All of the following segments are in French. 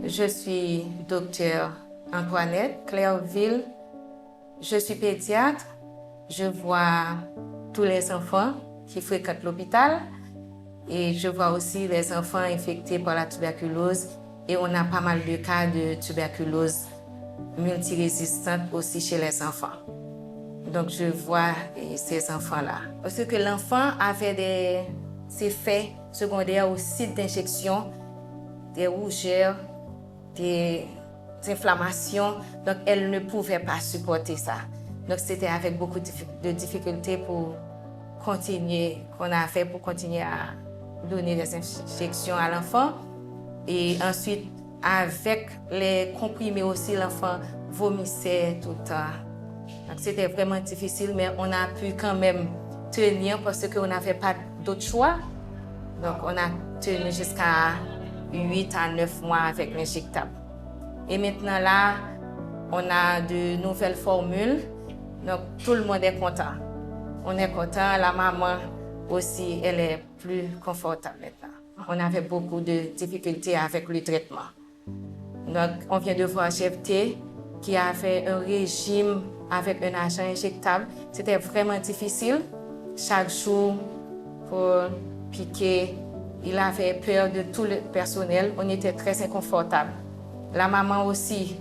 Je suis docteur Antoinette Clairville. Je suis pédiatre. Je vois tous les enfants qui fréquentent l'hôpital et je vois aussi les enfants infectés par la tuberculose et on a pas mal de cas de tuberculose multirésistante aussi chez les enfants. Donc je vois ces enfants-là. Parce que l'enfant avait des effets secondaires au site d'injection, des rougeurs, des inflammations, donc elle ne pouvait pas supporter ça. Donc c'était avec beaucoup de difficultés pour continuer, qu'on a fait pour continuer à donner des injections à l'enfant. Et ensuite, avec les comprimés aussi, l'enfant vomissait tout le temps. Donc c'était vraiment difficile, mais on a pu quand même tenir parce qu'on n'avait pas d'autre choix. Donc on a tenu jusqu'à 8 à 9 mois avec l'injectable. Et maintenant là, on a de nouvelles formules, donc tout le monde est content. On est content, la maman aussi, elle est plus confortable maintenant. On avait beaucoup de difficultés avec le traitement. Donc on vient de voir GFT qui a fait un régime avec un agent injectable. C'était vraiment difficile. Chaque jour, pour piquer, il avait peur de tout le personnel. On était très inconfortable. La maman aussi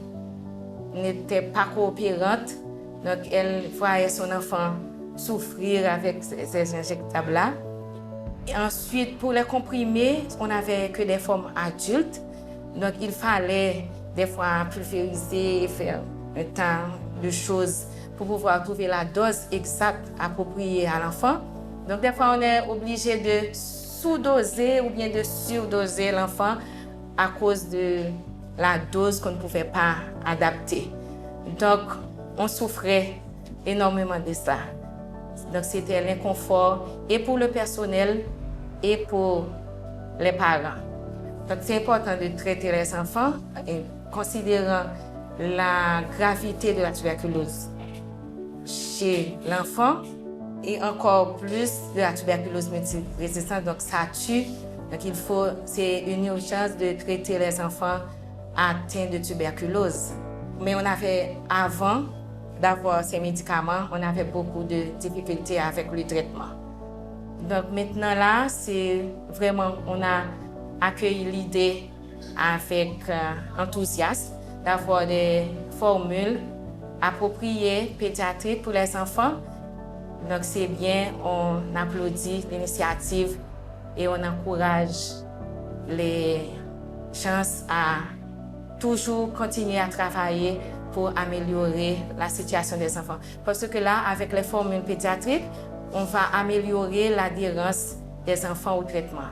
n'était pas coopérante, donc elle voyait son enfant souffrir avec ces injectables-là. Et ensuite, pour les comprimés, on n'avait que des formes adultes, donc il fallait des fois pulvériser et faire un tas de choses pour pouvoir trouver la dose exacte appropriée à l'enfant. Donc des fois, on est obligé de sous-doser ou bien de surdoser l'enfant à cause de la dose qu'on ne pouvait pas adapter. Donc, on souffrait énormément de ça. Donc, c'était l'inconfort et pour le personnel et pour les parents. Donc, c'est important de traiter les enfants et considérant la gravité de la tuberculose chez l'enfant et encore plus de la tuberculose multirésistante. Donc, ça tue. Donc, c'est une urgence de traiter les enfants atteints de tuberculose. Mais on avait, avant d'avoir ces médicaments, on avait beaucoup de difficultés avec le traitement. Donc maintenant là, c'est vraiment, on a accueilli l'idée avec enthousiasme d'avoir des formules appropriées pédiatriques pour les enfants. Donc c'est bien, on applaudit l'initiative et on encourage les gens à toujours continuer à travailler pour améliorer la situation des enfants. Parce que là, avec les formules pédiatriques, on va améliorer l'adhérence des enfants au traitement.